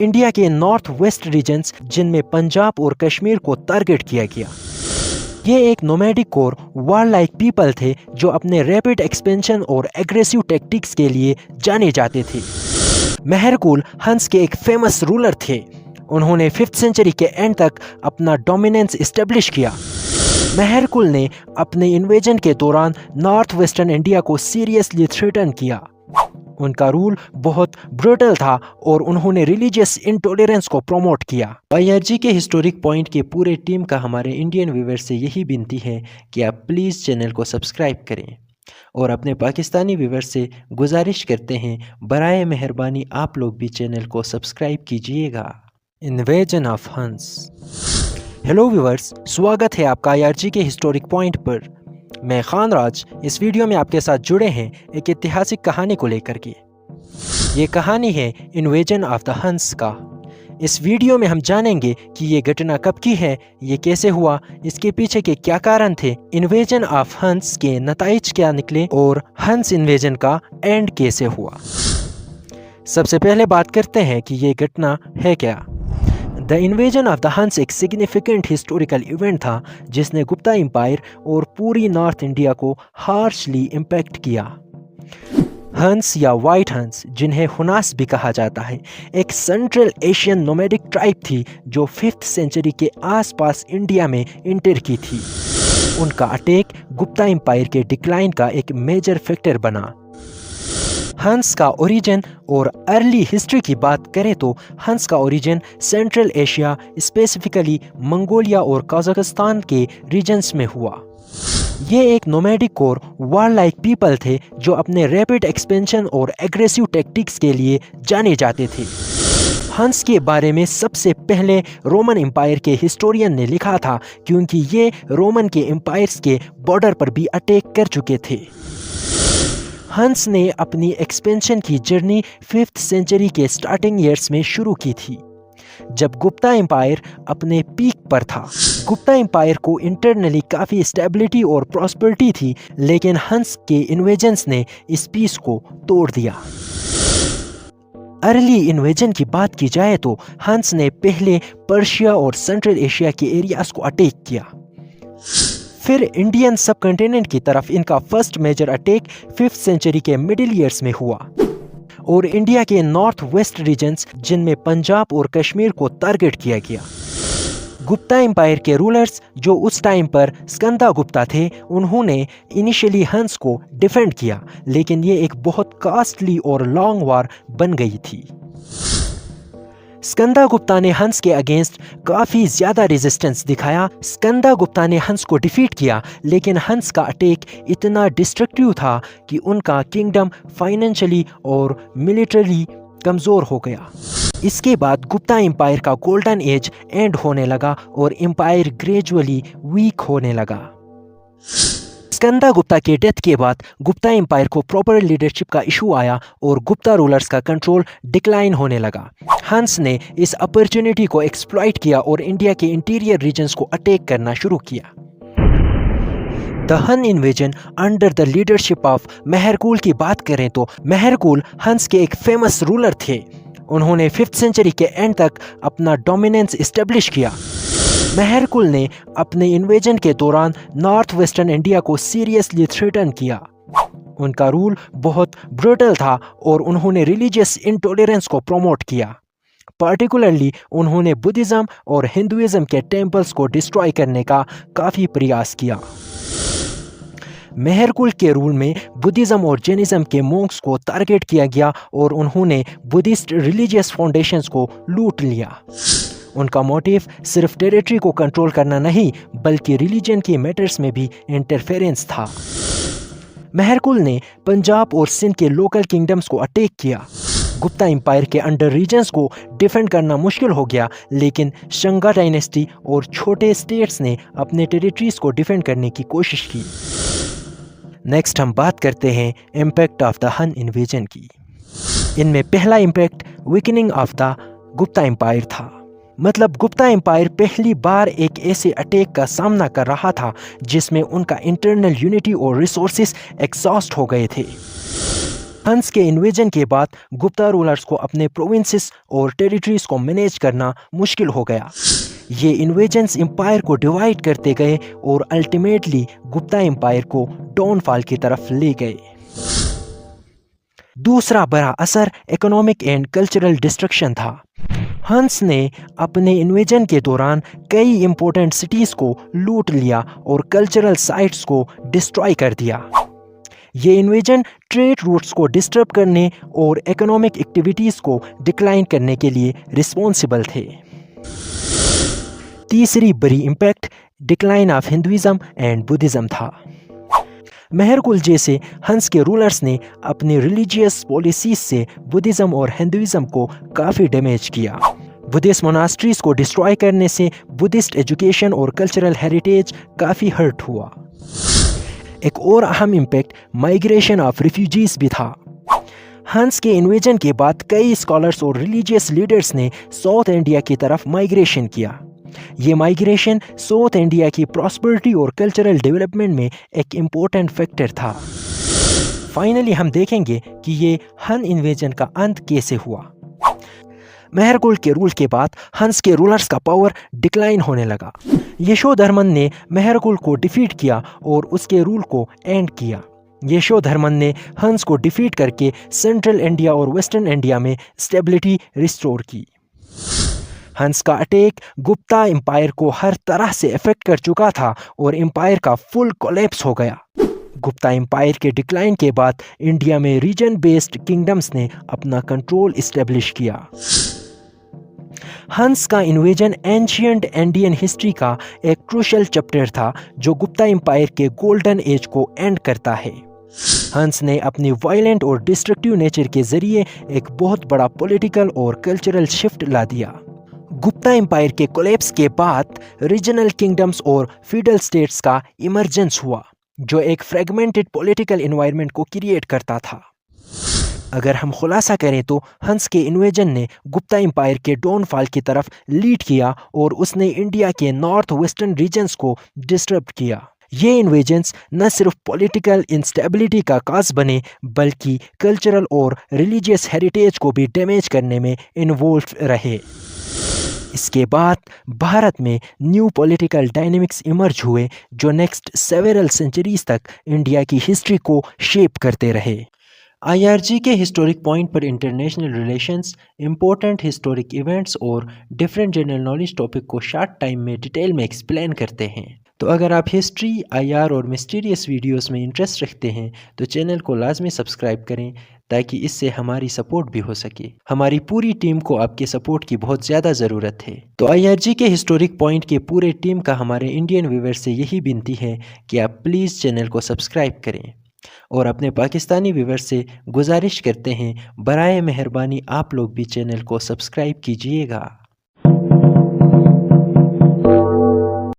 India के north west regions जिनमें पंजाब और कश्मीर को टारगेट किया गया। ये एक नोमैडिक और वार-लाइक पीपल थे जो अपने रैपिड एक्सपेंशन और एग्रेसिव टैक्टिक्स के लिए जाने जाते थे। मेहरकुल हंस के एक फेमस रूलर थे। उन्होंने 5th सेंचुरी के एंड तक अपना डोमिनेंस इस्टेब्लिश किया। मेहरकुल ने अपने इन्वेजन के दौरान नॉर्थ वेस्टर्न इंडिया को सीरियसली थ्रेटन किया। उनका रूल बहुत ब्रूटल था और उन्होंने रिलीजियस इंटॉलरेंस को प्रमोट किया। IRG के हिस्टोरिक पॉइंट के पूरे टीम का हमारे इंडियन व्यूअर्स से यही विनती है कि आप प्लीज़ चैनल को सब्सक्राइब करें और अपने पाकिस्तानी व्यूअर्स से गुजारिश करते हैं बराए मेहरबानी आप लोग भी चैनल को सब्सक्राइब कीजिएगा। इन्वेजन ऑफ हंस। हेलो व्यूअर्स, स्वागत है आपका IRG के हिस्टोरिक पॉइंट पर। मैं खान राज इस वीडियो में आपके साथ जुड़े हैं एक ऐतिहासिक कहानी को लेकर के। ये कहानी है इन्वेजन ऑफ द हंस का। इस वीडियो में हम जानेंगे कि ये घटना कब की है, ये कैसे हुआ, इसके पीछे के क्या कारण थे, इन्वेजन ऑफ हंस के नताइज क्या निकले और हंस इन्वेजन का एंड कैसे हुआ। सबसे पहले बात करते हैं कि ये घटना है क्या। द इन्वेजन ऑफ द हंस एक सिग्निफिकेंट हिस्टोरिकल इवेंट था जिसने गुप्ता एम्पायर और पूरी नॉर्थ इंडिया को हार्शली इम्पैक्ट किया। हंस या वाइट हंस, जिन्हें हुनास भी कहा जाता है, एक सेंट्रल एशियन नोमैडिक ट्राइब थी जो 5th सेंचुरी के आसपास इंडिया में इंटर की थी। उनका अटैक गुप्ता एम्पायर के डिक्लाइन का एक मेजर फैक्टर बना। हंस का ओरिजिन और अर्ली हिस्ट्री की बात करें तो हंस का origin central Asia, specifically Mongolia और कजाकिस्तान के रीजन्स में हुआ। ये एक नोमैडिक और वार-लाइक पीपल थे जो अपने रैपिड एक्सपेंशन और एग्रेसिव टैक्टिक्स के लिए जाने जाते थे। हंस के बारे में सबसे पहले रोमन एम्पायर के हिस्टोरियन ने लिखा था क्योंकि ये रोमन के एम्पायर्स के बॉर्डर पर भी अटैक कर चुके थे। हंस ने अपनी एक्सपेंशन की जर्नी 5th सेंचुरी के स्टार्टिंग ईयर्स में शुरू की थी, जब गुप्ता एम्पायर अपने पीक पर था। गुप्ता एम्पायर को इंटरनली काफ़ी स्टेबिलिटी और प्रॉस्पेरिटी थी, लेकिन हंस के इन्वेजन्स ने इस पीस को तोड़ दिया। अर्ली इन्वेजन की बात की जाए तो हंस ने पहले पर्शिया और सेंट्रल एशिया के एरियाज को अटैक किया। फिर इंडियन सब कॉन्टिनेंट की तरफ इनका first major attack 5th century के मिडिल ईयर्स में हुआ और इंडिया के नॉर्थ वेस्ट रीजन्स जिनमें पंजाब और कश्मीर को टारगेट किया गया। गुप्ता एम्पायर के रूलर्स जो उस टाइम पर स्कंदा गुप्ता थे, उन्होंने इनिशियली हंस को डिफेंड किया, लेकिन ये एक बहुत कॉस्टली और लॉन्ग वार बन गई थी। स्कंदा गुप्ता ने हंस के अगेंस्ट काफ़ी ज़्यादा रेजिस्टेंस दिखाया। स्कंदा गुप्ता ने हंस को डिफीट किया, लेकिन हंस का अटैक इतना डिस्ट्रक्टिव था कि उनका किंगडम फाइनेंशियली और मिलिटरी कमज़ोर हो गया। इसके बाद गुप्ता एम्पायर का गोल्डन एज एंड होने लगा और एम्पायर ग्रेजुअली वीक होने लगा। स्कंदा गुप्ता के डेथ के बाद गुप्ता एम्पायर को प्रॉपर लीडरशिप का इशू आया और गुप्ता रूलर्स का कंट्रोल डिक्लाइन होने लगा। हंस ने इस अपॉर्चुनिटी को एक्सप्लॉइट किया और इंडिया के इंटीरियर रीजन्स को अटैक करना शुरू किया। The Hun invasion under the leadership of Mihirakula की बात करें तो मेहरकुल हंस के एक फेमस रूलर थे। उन्होंने 5th सेंचुरी के एंड तक अपना डोमिनेंस इस्टेब्लिश किया। मेहरकुल ने अपने इन्वेजन के दौरान नॉर्थ वेस्टर्न इंडिया को सीरियसली थ्रेटन किया। उनका रूल बहुत ब्रूटल था और उन्होंने रिलीजियस इंटॉलरेंस को प्रमोट किया। पर्टिकुलरली उन्होंने बुद्धिज़्म और हिंदुइज्म के टेम्पल्स को डिस्ट्रॉय करने का काफ़ी प्रयास किया। मेहरकुल के रूल में बुद्धिज़्म और जैनिज़्म के मोंक्स को टारगेट किया गया और उन्होंने बुद्धिस्ट रिलीजियस फाउंडेशंस को लूट लिया। उनका मोटिव सिर्फ टेरिटरी को कंट्रोल करना नहीं, बल्कि रिलीजन के मैटर्स में भी इंटरफेरेंस था। मेहरकुल ने पंजाब और सिंध के लोकल किंगडम्स को अटैक किया। गुप्ता एम्पायर के अंडर रीजन्स को डिफेंड करना मुश्किल हो गया, लेकिन शंगा डायनेस्टी और छोटे स्टेट्स ने अपने टेरिटरीज को डिफेंड करने की कोशिश की। नेक्स्ट हम बात करते हैं impact of the Hun invasion की। इनमें पहला impact weakening of the Gupta empire था। मतलब गुप्ता एम्पायर पहली बार एक ऐसे अटैक का सामना कर रहा था जिसमें उनका इंटरनल यूनिटी और रिसोर्सेस एग्जॉस्ट हो गए थे। हंस के इन्वेजन के बाद गुप्ता रूलर्स को अपने प्रोविंसेस और टेरिटरीज को मैनेज करना मुश्किल हो गया। ये इन्वेजन्स एम्पायर को डिवाइड करते गए और अल्टीमेटली गुप्ता एम्पायर को डाउनफॉल की तरफ ले गए। दूसरा बड़ा असर इकोनॉमिक एंड कल्चरल डिस्ट्रक्शन था। हंस ने अपने इन्वेजन के दौरान कई इंपॉर्टेंट सिटीज को लूट लिया और कल्चरल साइट्स को डिस्ट्रॉय कर दिया। ये इन्वेजन ट्रेड रूट्स को डिस्टर्ब करने और इकोनॉमिक एक्टिविटीज़ को डिक्लाइन करने के लिए रिस्पॉन्सिबल थे। तीसरी बड़ी impact decline of Hinduism and Buddhism था। मेहरकुल जैसे हंस के रूलर्स ने अपनी रिलीजियस पॉलिसीज से बुद्धिज्म और हिंदुइज्म को काफ़ी डैमेज किया। बुद्धिस्ट मोनास्ट्रीज को डिस्ट्रॉय करने से बुद्धिस्ट एजुकेशन और कल्चरल हेरिटेज काफ़ी हर्ट हुआ। एक और अहम इम्पैक्ट माइग्रेशन ऑफ रिफ्यूजीज भी था। हंस के इन्वेजन के बाद कई स्कॉलर्स और रिलीजियस लीडर्स ने साउथ इंडिया की तरफ माइग्रेशन किया। ये माइग्रेशन साउथ इंडिया की प्रॉस्पेरिटी और कल्चरल डेवलपमेंट में एक इम्पोर्टेंट फैक्टर था। फाइनली हम देखेंगे कि ये हन इन्वेजन का अंत कैसे हुआ। मेहरकुल के रूल के बाद हंस के रूलर्स का पावर डिक्लाइन होने लगा। यशोधर्मन ने मेहरकुल को डिफीट किया और उसके रूल को एंड किया। यशोधर्मन ने हंस को डिफीट करके सेंट्रल इंडिया और वेस्टर्न इंडिया में स्टेबिलिटी रिस्टोर की। हंस का अटैक गुप्ता एम्पायर को हर तरह से इफेक्ट कर चुका था और एम्पायर का फुल कोलैप्स हो गया। गुप्ता एम्पायर के डिक्लाइन के बाद इंडिया में रीजन बेस्ड किंगडम्स ने अपना कंट्रोल इस्टेब्लिश किया। हंस का इन्वेजन एंशियंट इंडियन हिस्ट्री का एक क्रूशियल चैप्टर था जो गुप्ता एम्पायर के गोल्डन एज को एंड करता है। हंस ने अपनी वायलेंट और डिस्ट्रक्टिव नेचर के जरिए एक बहुत बड़ा पॉलिटिकल और कल्चरल शिफ्ट ला दिया। गुप्ता एम्पायर के कोलैप्स के बाद रीजनल किंगडम्स और फीडल स्टेट्स का इमर्जेंस हुआ जो एक फ्रेगमेंटेड पॉलिटिकल एनवायरनमेंट को क्रिएट करता था। अगर हम खुलासा करें तो हंस के इन्वेजन ने गुप्ता एम्पायर के डाउनफॉल की तरफ लीड किया और उसने इंडिया के नॉर्थ वेस्टर्न रीजन्स को डिस्टर्ब किया। ये इन्वेजन्स न सिर्फ पॉलिटिकल इंस्टेबिलिटी का काज बने बल्कि कल्चरल और रिलीजियस हेरिटेज को भी डैमेज करने में इन्वॉल्व रहे। इसके बाद भारत में न्यू पॉलिटिकल डायनेमिक्स इमर्ज हुए जो नेक्स्ट सेवरल सेंचुरीज तक इंडिया की हिस्ट्री को शेप करते रहे। IRG के हिस्टोरिक पॉइंट पर international relations, important historic events और डिफरेंट जनरल नॉलेज टॉपिक को शॉर्ट टाइम में डिटेल में एक्सप्लेन करते हैं। तो अगर आप हिस्ट्री, IR और मिस्टीरियस वीडियोस में इंटरेस्ट रखते हैं तो चैनल को लाजमी सब्सक्राइब करें ताकि इससे हमारी सपोर्ट भी हो सके। हमारी पूरी टीम को आपके सपोर्ट की बहुत ज़्यादा ज़रूरत है। तो IRG के हिस्टोरिक पॉइंट के पूरे टीम का हमारे इंडियन व्यूअर्स से यही विनती है कि आप प्लीज़ चैनल को सब्सक्राइब करें और अपने पाकिस्तानी व्यूअर्स से गुजारिश करते हैं बराए मेहरबानी आप लोग भी चैनल को सब्सक्राइब कीजिएगा।